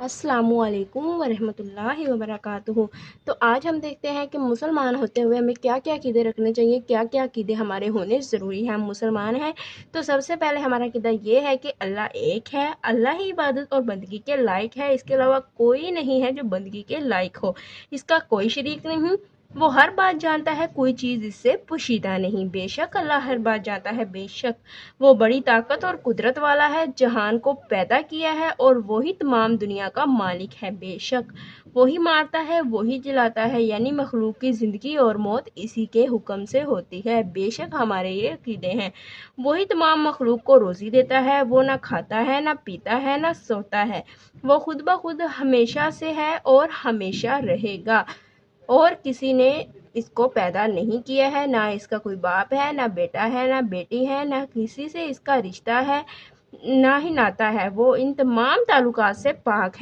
अस्सलामु अलैकुम वरहमतुल्लाहि वबरकातुहू। तो आज हम देखते हैं कि मुसलमान होते हुए हमें क्या क्या अक़ीदे रखने चाहिए, क्या क्या अक़ीदे हमारे होने ज़रूरी हैं। हम मुसलमान हैं तो सबसे पहले हमारा अक़ीदा ये है कि अल्लाह एक है, अल्लाह ही इबादत और बंदगी के लायक है। इसके अलावा कोई नहीं है जो बंदगी के लायक हो, इसका कोई शरीक नहीं। वो हर बात जानता है, कोई चीज़ इससे पोशीदा नहीं। बेशक अल्लाह हर बात जानता है, बेशक वो बड़ी ताकत और कुदरत वाला है, जहान को पैदा किया है और वही तमाम दुनिया का मालिक है। बेशक वही मारता है, वही जलाता है, यानी मखलूक की ज़िंदगी और मौत इसी के हुक्म से होती है। बेशक हमारे ये अक़ीदे हैं। वही तमाम मखलूक को रोज़ी देता है, वो ना खाता है, ना पीता है, ना सोता है। वो खुद ब खुद हमेशा से है और हमेशा रहेगा, और किसी ने इसको पैदा नहीं किया है। ना इसका कोई बाप है, ना बेटा है, ना बेटी है, ना किसी से इसका रिश्ता है, ना ही नाता है। वो इन तमाम ताल्लुकात से पाक है।